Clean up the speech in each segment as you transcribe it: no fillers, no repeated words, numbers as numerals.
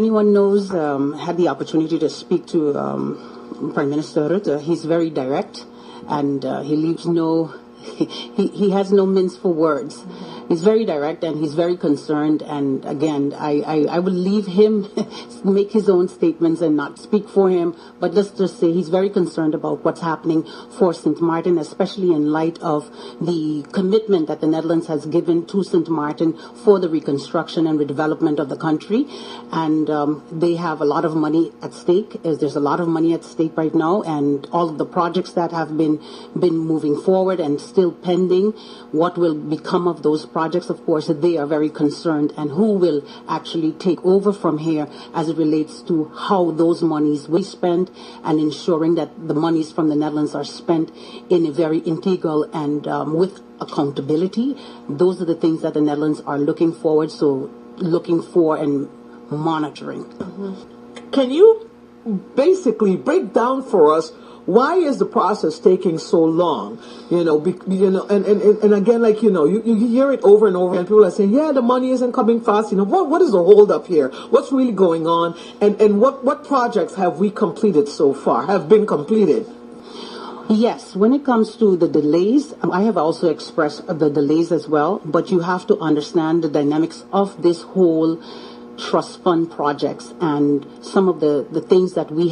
anyone knows, had the opportunity to speak to Prime Minister Rutte, he's very direct, and he leaves no, he has no mince for words. He's very direct and he's very concerned. And again, I will leave him make his own statements and not speak for him. But let's just say he's very concerned about what's happening for St. Martin, especially in light of the commitment that the Netherlands has given to St. Martin for the reconstruction and redevelopment of the country. And they have a lot of money at stake. There's a lot of money at stake right now, and all of the projects that have been moving forward and still pending, what will become of those projects, of course, they are very concerned, and who will actually take over from here as it relates to how those monies will be spent, and ensuring that the monies from the Netherlands are spent in a very integral and with accountability. Those are the things that the Netherlands are looking for and monitoring. Can you basically break down for us why is the process taking so long? And again, like, you hear it over and over, and people are saying, yeah, the money isn't coming fast. What is the hold up here? What's really going on? And what projects have we completed so far, have been completed? Yes, when it comes to the delays, I have also expressed the delays as well, but you have to understand the dynamics of this whole trust fund projects and some of the things that we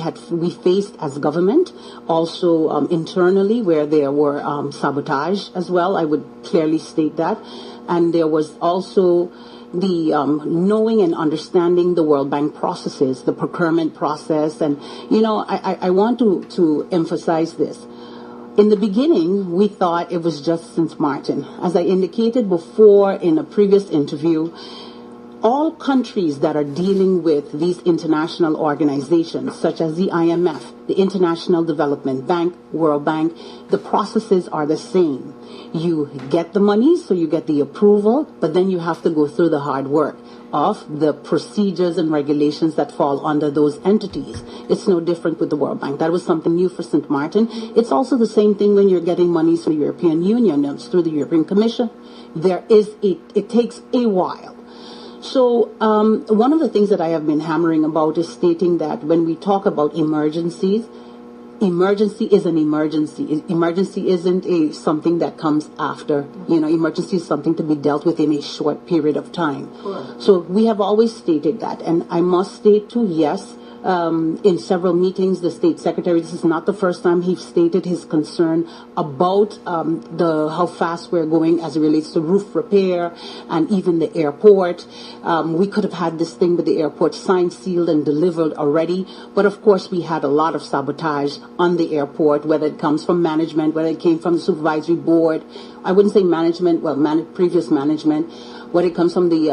faced as government, also internally, where there were sabotage as well. I would clearly state that. And there was also the knowing and understanding the World Bank processes, the procurement process. And, I want to emphasize this. In the beginning, we thought it was just St. Martin. As I indicated before in a previous interview, all countries that are dealing with these international organizations, such as the IMF, the International Development Bank, World Bank, the processes are the same. You get the money, so you get the approval, but then you have to go through the hard work of the procedures and regulations that fall under those entities. It's no different with the World Bank. That was something new for St. Martin. It's also the same thing when you're getting monies from the European Union, it's through the European Commission. It takes a while. So one of the things that I have been hammering about is stating that when we talk about emergencies, emergency is an emergency. Emergency isn't something that comes after. Emergency is something to be dealt with in a short period of time. Sure. So we have always stated that. And I must state too, yes, in several meetings, the State Secretary, this is not the first time he stated his concern about how fast we're going as it relates to roof repair and even the airport. We could have had this thing with the airport signed, sealed, and delivered already. But of course, we had a lot of sabotage on the airport, whether it comes from management, whether it came from the supervisory board. I wouldn't say management, previous management, whether it comes from the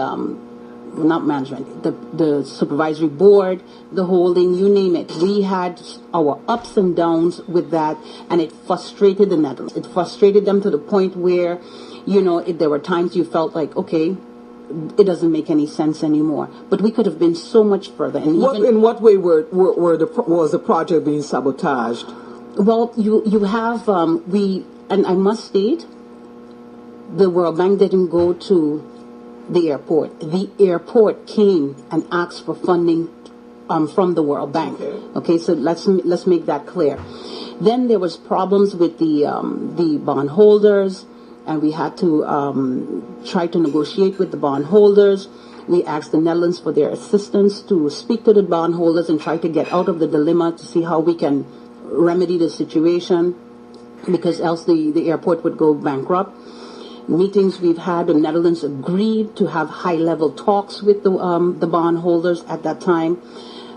not management, the supervisory board, the holding, you name it. We had our ups and downs with that, and it frustrated the Netherlands. It frustrated them to the point where, there were times you felt like, okay, it doesn't make any sense anymore. But we could have been so much further. And in what way was the project being sabotaged? Well, you have, and I must state, the World Bank didn't go to the airport. The airport came and asked for funding from the World Bank. Okay, so let's make that clear. Then there was problems with the bondholders, and we had to try to negotiate with the bondholders. We asked the Netherlands for their assistance to speak to the bondholders and try to get out of the dilemma to see how we can remedy the situation, because else the airport would go bankrupt. Meetings we've had, the Netherlands agreed to have high-level talks with the bondholders at that time.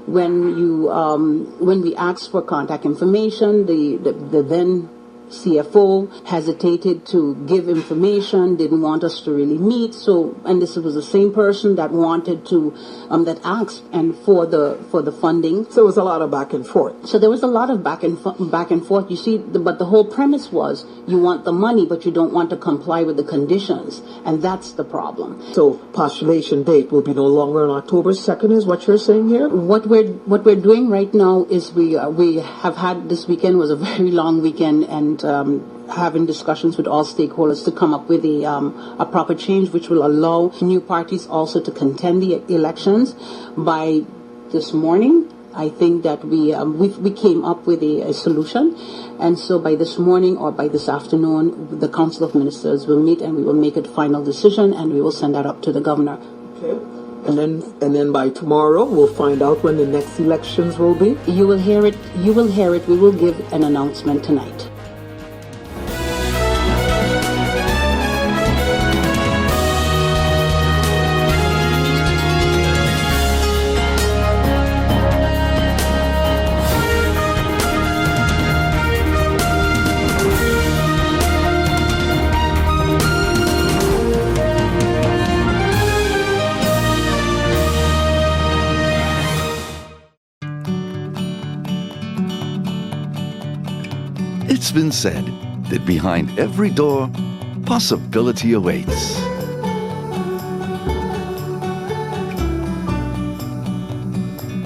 When we asked for contact information, the then CFO hesitated to give information, didn't want us to really meet. So, and this was the same person that wanted to, that asked and for the funding. So it was a lot of back and forth. So there was a lot of back and forth. You see, but the whole premise was you want the money, but you don't want to comply with the conditions, and that's the problem. So postulation date will be no longer on October 2nd, is what you're saying here? What we're doing right now is we have had, this weekend was a very long weekend, and having discussions with all stakeholders to come up with a proper change which will allow new parties also to contend the elections by this morning. I think that we came up with a solution, and so by this morning or by this afternoon, the Council of Ministers will meet and we will make a final decision and we will send that up to the governor. Okay. And then by tomorrow we'll find out when the next elections will be. You will hear it. We will give an announcement tonight. It's been said that behind every door, possibility awaits.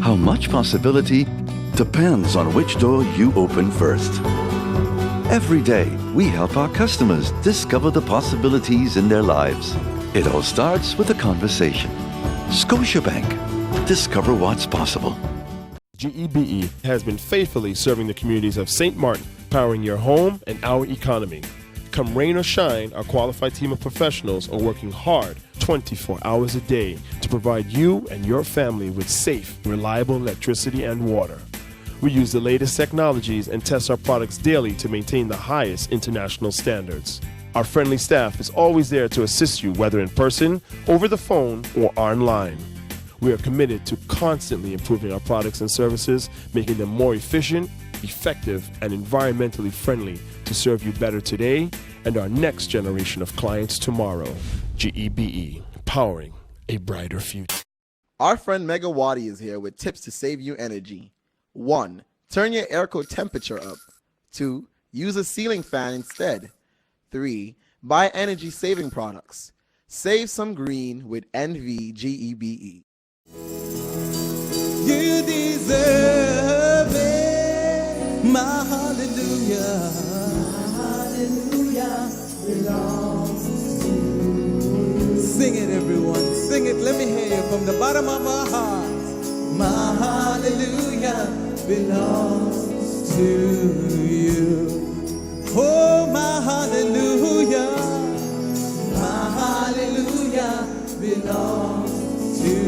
How much possibility depends on which door you open first. Every day, we help our customers discover the possibilities in their lives. It all starts with a conversation. Scotiabank. Discover what's possible. GEBE has been faithfully serving the communities of St. Martin, powering your home and our economy. Come rain or shine, our qualified team of professionals are working hard 24 hours a day to provide you and your family with safe, reliable electricity and water. We use the latest technologies and test our products daily to maintain the highest international standards. Our friendly staff is always there to assist you, whether in person, over the phone, or online. We are committed to constantly improving our products and services, making them more efficient, effective, and environmentally friendly to serve you better today and our next generation of clients tomorrow. GEBE, powering a brighter future. Our friend Megawati is here with tips to save you energy. 1. Turn your airco temperature up. 2. Use a ceiling fan instead. 3. Buy energy-saving products. Save some green with NVGEBE. You deserve it, my hallelujah. My hallelujah belongs to you. Sing it, everyone. Sing it. Let me hear you from the bottom of our hearts. My hallelujah belongs to you. Oh, my hallelujah. My hallelujah belongs to you.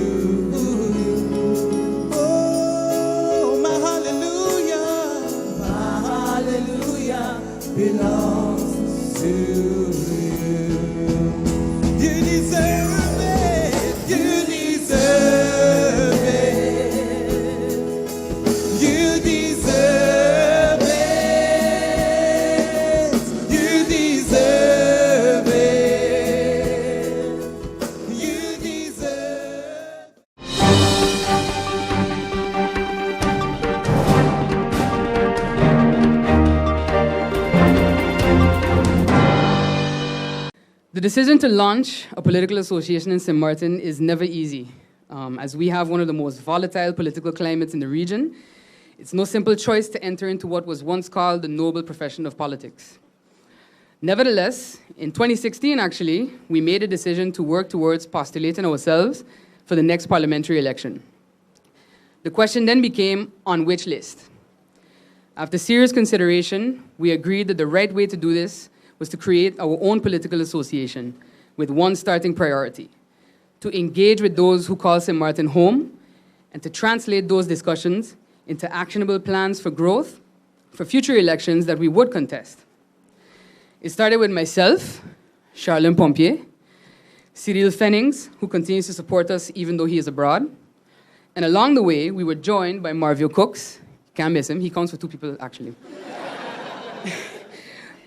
Belongs to you. You deserve it. You deserve it. You deserve it. You deserve it. You deserve. The decision to launch a political association in St. Martin is never easy, as we have one of the most volatile political climates in the region. It's no simple choice to enter into what was once called the noble profession of politics. Nevertheless, in 2016, actually, we made a decision to work towards postulating ourselves for the next parliamentary election. The question then became, on which list? After serious consideration, we agreed that the right way to do this was to create our own political association with one starting priority: to engage with those who call St. Martin home and to translate those discussions into actionable plans for growth for future elections that we would contest. It started with myself, Charlene Pompier, Cyril Fennings, who continues to support us even though he is abroad, and along the way, we were joined by Marvio Cooks. Can't miss him, he counts for 2 people actually.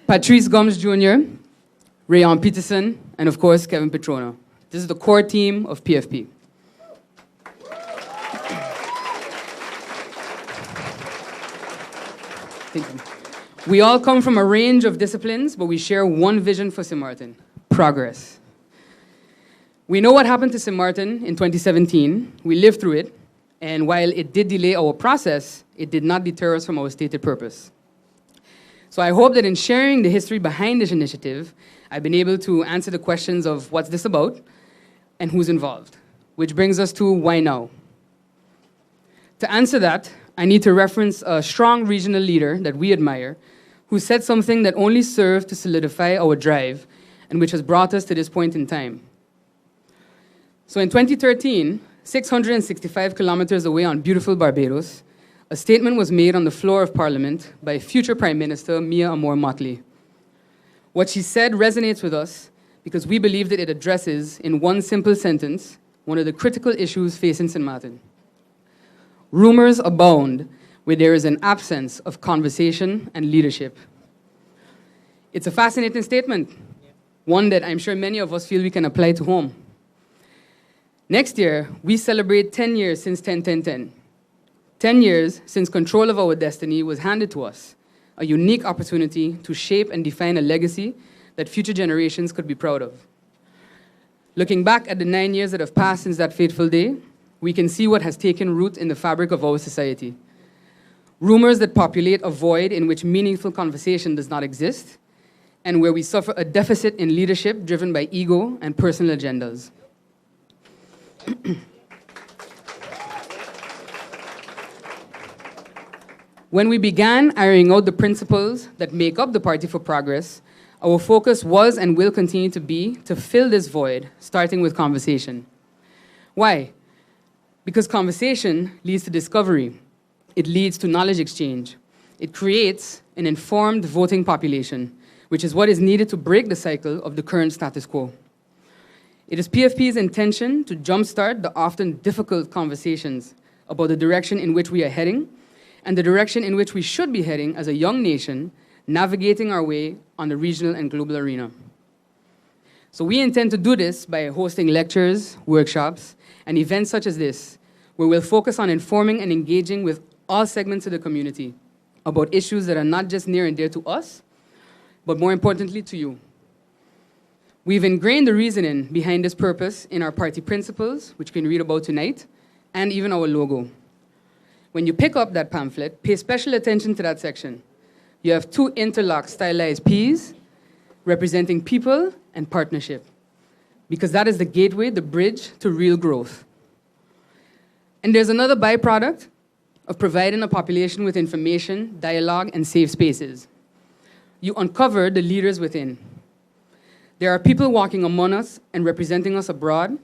Patrice Gomes Jr., Rayon Peterson, and of course, Kevin Petrona. This is the core team of PFP. Thank you. We all come from a range of disciplines, but we share one vision for St. Martin: progress. We know what happened to St. Martin in 2017. We lived through it, and while it did delay our process, it did not deter us from our stated purpose. So I hope that in sharing the history behind this initiative, I've been able to answer the questions of what's this about and who's involved, which brings us to why now. To answer that, I need to reference a strong regional leader that we admire who said something that only served to solidify our drive and which has brought us to this point in time. So in 2013, 665 kilometers away on beautiful Barbados, a statement was made on the floor of Parliament by future Prime Minister Mia Amor-Motley. What she said resonates with us because we believe that it addresses, in one simple sentence, one of the critical issues facing St. Martin. Rumors abound where there is an absence of conversation and leadership. It's a fascinating statement, one that I'm sure many of us feel we can apply to home. Next year, we celebrate 10 years since 10-10-10. 10 years since control of our destiny was handed to us, a unique opportunity to shape and define a legacy that future generations could be proud of. Looking back at the 9 years that have passed since that fateful day, we can see what has taken root in the fabric of our society. Rumors that populate a void in which meaningful conversation does not exist, and where we suffer a deficit in leadership driven by ego and personal agendas. When we began ironing out the principles that make up the Party for Progress, our focus was and will continue to be to fill this void, starting with conversation. Why? Because conversation leads to discovery. It leads to knowledge exchange. It creates an informed voting population, which is what is needed to break the cycle of the current status quo. It is PFP's intention to jumpstart the often difficult conversations about the direction in which we are heading and the direction in which we should be heading as a young nation, navigating our way on the regional and global arena. So we intend to do this by hosting lectures, workshops, and events such as this, where we'll focus on informing and engaging with all segments of the community about issues that are not just near and dear to us, but more importantly to you. We've ingrained the reasoning behind this purpose in our party principles, which you can read about tonight, and even our logo. When you pick up that pamphlet, pay special attention to that section. You have two interlocked stylized P's representing people and partnership, because that is the gateway, the bridge to real growth. And there's another byproduct of providing a population with information, dialogue, and safe spaces. You uncover the leaders within. There are people walking among us and representing us abroad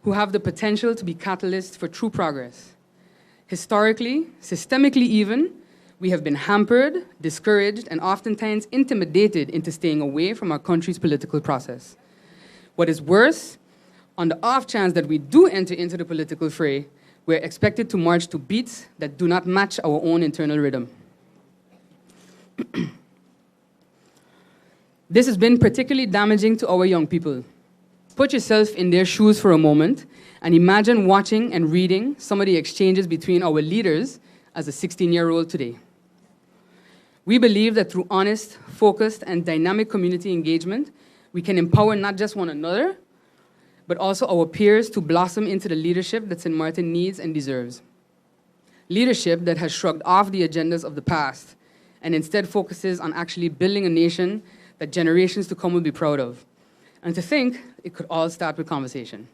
who have the potential to be catalysts for true progress. Historically, systemically even, we have been hampered, discouraged, and oftentimes intimidated into staying away from our country's political process. What is worse, on the off chance that we do enter into the political fray, we're expected to march to beats that do not match our own internal rhythm. This has been particularly damaging to our young people. Put yourself in their shoes for a moment and imagine watching and reading some of the exchanges between our leaders as a 16-year-old today. We believe that through honest, focused, and dynamic community engagement, we can empower not just one another, but also our peers to blossom into the leadership that St. Martin needs and deserves. Leadership that has shrugged off the agendas of the past and instead focuses on actually building a nation that generations to come will be proud of. And to think it could all start with conversation.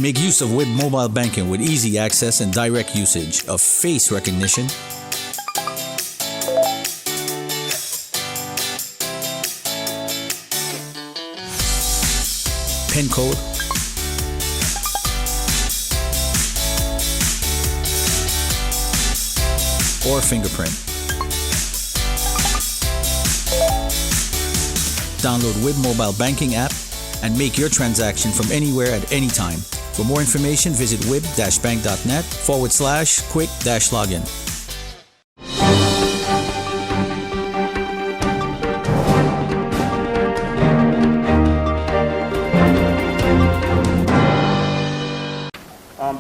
Make use of web mobile banking with easy access and direct usage of face recognition, PIN code, or fingerprint. download WIB mobile banking app and make your transaction from anywhere at any time. For more information, visit wib-bank.net/quick-login.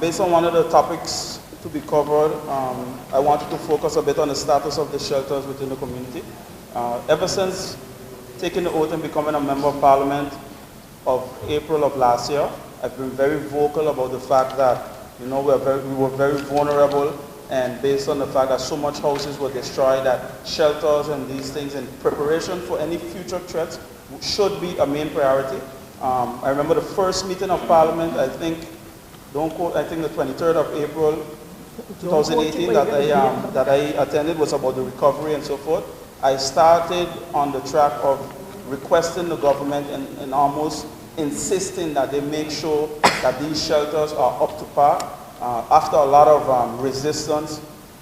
Based on one of the topics to be covered, I wanted to focus a bit on the status of the shelters within the community. Ever since taking the oath and becoming a member of parliament of April of last year, I've been very vocal about the fact that, we were very vulnerable, and based on the fact that so much houses were destroyed, that shelters and these things in preparation for any future threats should be a main priority. I remember the first meeting of parliament, I think the 23rd of April 2018 that I attended was about the recovery and so forth. I started on the track of requesting the government and almost insisting that they make sure that these shelters are up to par. After a lot of resistance,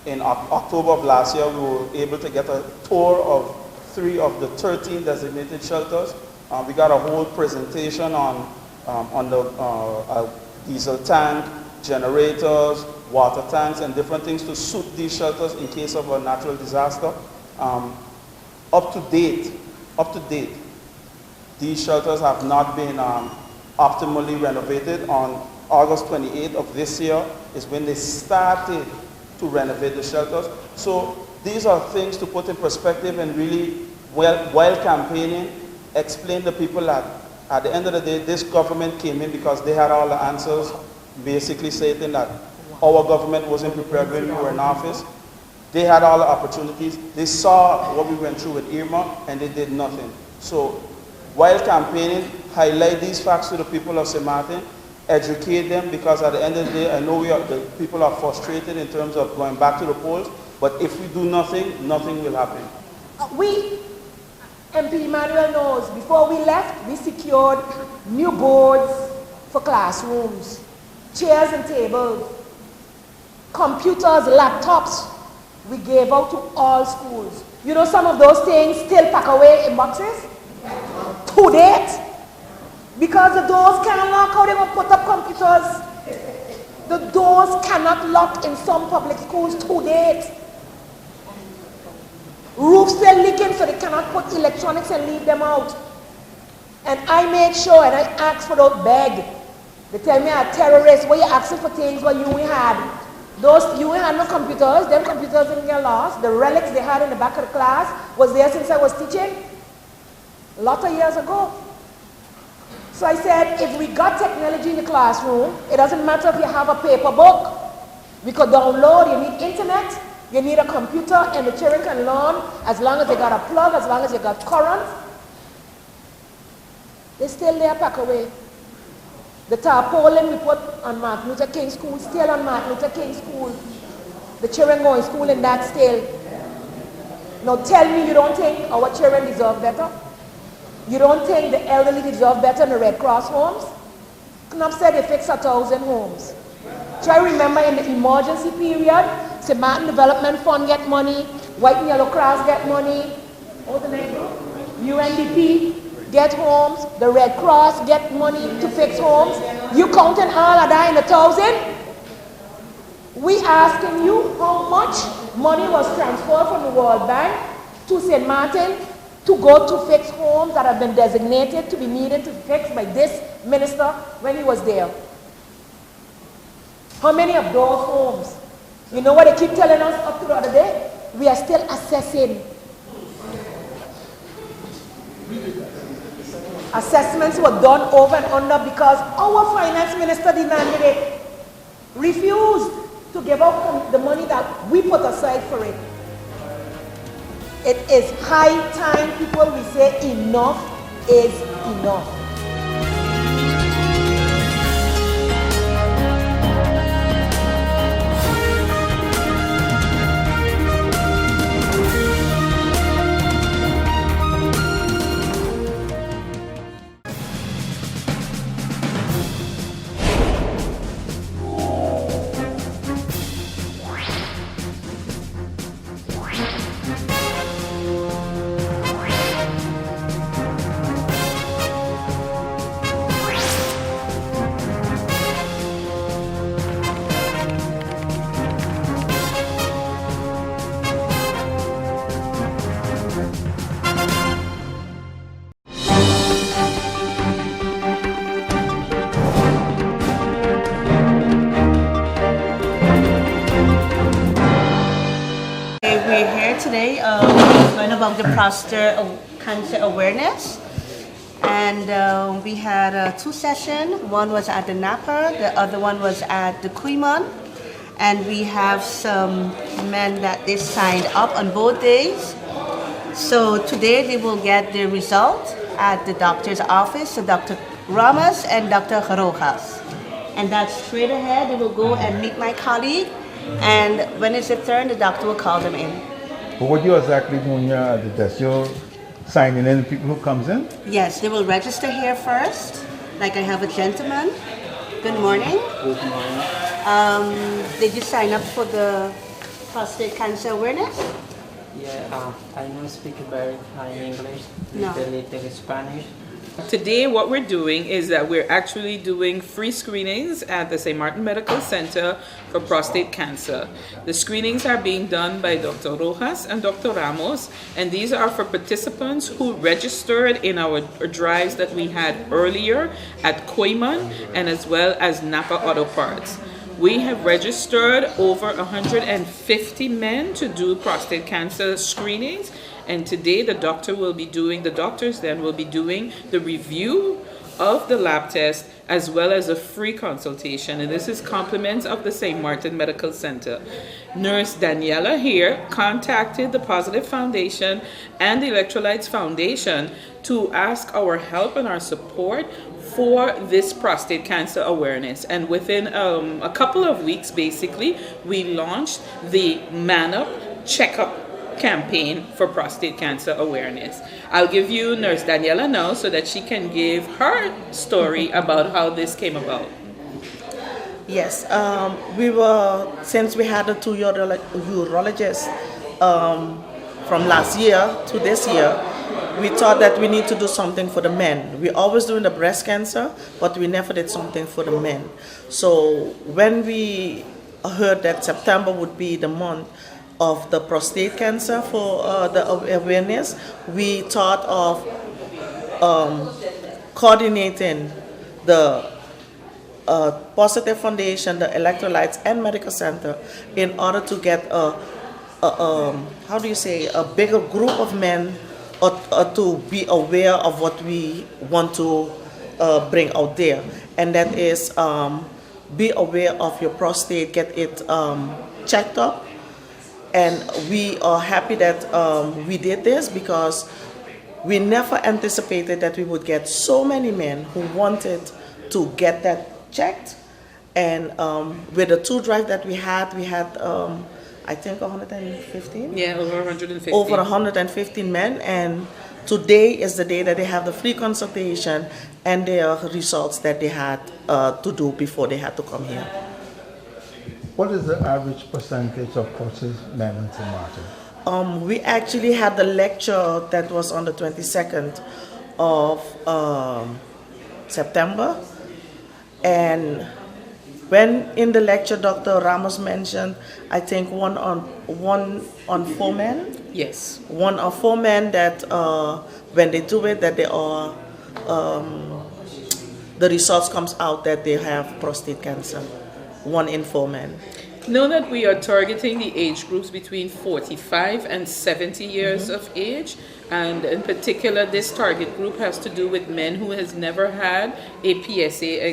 in October of last year, we were able to get a tour of 3 of the 13 designated shelters. We got a whole presentation on the diesel tank, generators, water tanks, and different things to suit these shelters in case of a natural disaster. Up to date, these shelters have not been optimally renovated. On August 28th of this year is when they started to renovate the shelters. So these are things to put in perspective and really, while campaigning, explain to people that at the end of the day, this government came in because they had all the answers, basically stating that our government wasn't prepared when we were in office. They had all the opportunities. They saw what we went through with Irma, and they did nothing. So while campaigning, highlight these facts to the people of St. Martin, educate them, because at the end of the day, I know the people are frustrated in terms of going back to the polls, but if we do nothing, nothing will happen. MP Emmanuel knows, before we left, we secured new boards for classrooms, chairs and tables, computers, laptops, we gave out to all schools. You know, some of those things still pack away in boxes to date, because the doors cannot lock. How they going to put up computers? The doors cannot lock in some public schools to date. Roofs still leaking, so they cannot put electronics and leave them out. And I made sure, and I asked for those beg. They tell me I'm a terrorist. Why you asking for things what you had? You had no computers. Them computers didn't get lost. The relics they had in the back of the class was there since I was teaching. A lot of years ago. So I said, if we got technology in the classroom, it doesn't matter if you have a paper book. We could download. You need internet. You need a computer, and the children can learn as long as they got a plug, as long as they got current. They're still there, pack away. The tarpaulin we put on Martin Luther King School, still on Martin Luther King School. The children go in school in that still. Now tell me you don't think our children deserve better? You don't think the elderly deserve better in the Red Cross homes? Knopf said they fixed 1,000 homes. Try remember in the emergency period, St. Martin Development Fund get money, White and Yellow Cross get money, what's the name? UNDP get homes, the Red Cross get money to fix homes. You counting all of that in 1,000? We asking you how much money was transferred from the World Bank to St. Martin to go to fix homes that have been designated to be needed to fix by this minister when he was there. How many of those homes? You know what they keep telling us up to the other day? We are still assessing. Assessments were done over and under because our finance minister demanded it. Refused to give out the money that we put aside for it. It is high time, people, we say enough is enough. of the prostate cancer awareness. And we had 2 sessions. One was at the Napa, the other one was at the Quimon. And we have some men that they signed up on both days. So today they will get the result at the doctor's office, so Dr. Ramos and Dr. Rojas. And that's straight ahead. They will go and meet my colleague. And when it's their turn, the doctor will call them in. But what you exactly doing here at the desk? You're signing in the people who comes in? Yes, they will register here first. Like I have a gentleman. Good morning. Good morning. Did you sign up for the prostate cancer awareness? Yeah, I don't speak very fine English, No. little Spanish. Today what we're doing is that we're actually doing free screenings at the St. Martin Medical Center for prostate cancer. The screenings are being done by Dr. Rojas and Dr. Ramos, and these are for participants who registered in our drives that we had earlier at Koiman and as well as Napa Auto Parts. We have registered over 150 men to do prostate cancer screenings, and today the doctors then will be doing the review of the lab test as well as a free consultation, and this is compliments of the St. Martin Medical Center. Nurse Daniela here contacted the Positive Foundation and the Electrolytes Foundation to ask our help and our support for this prostate cancer awareness. And within a couple of weeks, basically, we launched the Man Up Checkup campaign for prostate cancer awareness. I'll give you Nurse Daniela now so that she can give her story about how this came about. Yes, since we had a 2 urologist from last year to this year, we thought that we need to do something for the men. We always doing the breast cancer, but we never did something for the men. So when we heard that September would be the month of the prostate cancer for the awareness, we thought of coordinating the Positive Foundation, the Electrolytes, and Medical Center in order to get a bigger group of men to be aware of what we want to bring out there. And that is be aware of your prostate, get it checked up. And we are happy that we did this because we never anticipated that we would get so many men who wanted to get that checked. And with the 2 drives that we had I think 115? Yeah, over 115. Over 115 men, and today is the day that they have the free consultation and their results that they had to do before they had to come here. What is the average percentage of prostate men in St. Martin? We actually had the lecture that was on the 22nd of September, and when in the lecture Dr. Ramos mentioned, I think one on 4 men. Yes. 1 or 4 men that when they do it, that they are the results comes out that they have prostate cancer. 1 in 4 men. Know that we are targeting the age groups between 45 and 70 years of age, and in particular this target group has to do with men who has never had a PSA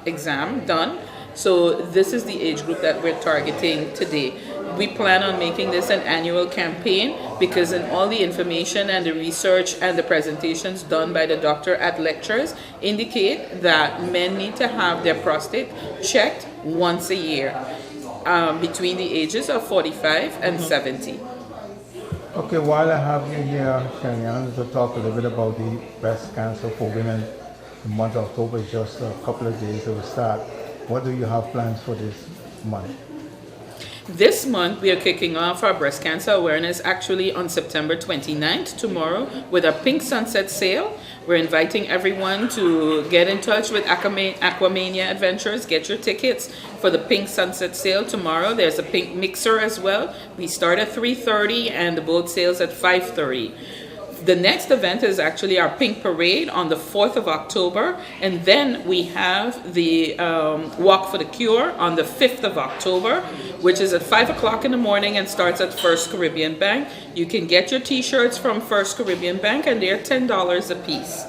exam done. So this is the age group that we're targeting today. We plan on making this an annual campaign because in all the information and the research and the presentations done by the doctor at lectures indicate that men need to have their prostate checked once a year between the ages of 45 and 70. Okay, while I have you here, Shani, I wanted to talk a little bit about the breast cancer for women. The month of October is just a couple of days it will start. What do you have plans for this month? This month, we are kicking off our breast cancer awareness actually on September 29th, tomorrow, with a Pink Sunset sale. We're inviting everyone to get in touch with Aquamania Adventures. Get your tickets for the Pink Sunset sale tomorrow. There's a pink mixer as well. We start at 3:30 and the boat sails at 5:30. the next event is actually our Pink Parade on the 4th of October, and then we have the Walk for the Cure on the 5th of October, which is at 5 o'clock in the morning and starts at First Caribbean Bank. You can get your t-shirts from First Caribbean Bank, and they're $10 a piece.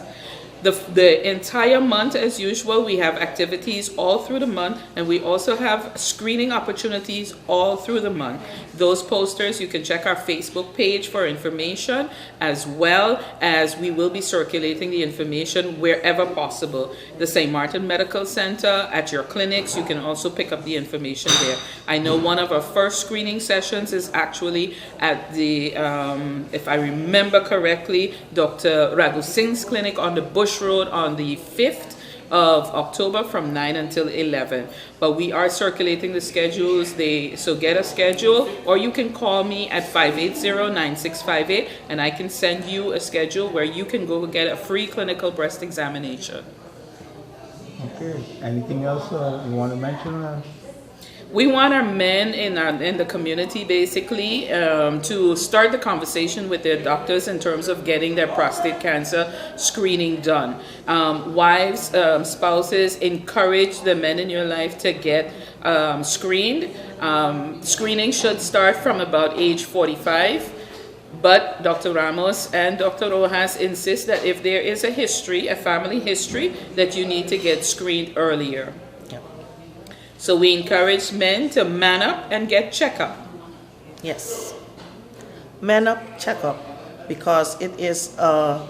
The entire month, as usual, we have activities all through the month, and we also have screening opportunities all through the month. Those posters, you can check our Facebook page for information, as well as we will be circulating the information wherever possible. The St. Martin Medical Center, at your clinics, you can also pick up the information there. I know one of our first screening sessions is actually at the, if I remember correctly, Dr. Raghu Singh's clinic on the Bush Road on the 5th of October from 9 until 11. But we are circulating the schedules, so get a schedule, or you can call me at 580-9658 and I can send you a schedule where you can go get a free clinical breast examination. Okay, anything else you want to mention? We want our men in the community basically to start the conversation with their doctors in terms of getting their prostate cancer screening done. Wives, spouses, encourage the men in your life to get screened. Screening should start from about age 45. But Dr. Ramos and Dr. Rojas insist that if there is a history, a family history, that you need to get screened earlier. So we encourage men to man up and get checkup. Yes. Man up, check up, because it is a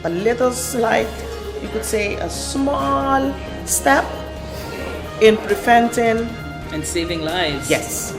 little slight, you could say a small step in preventing and saving lives. Yes.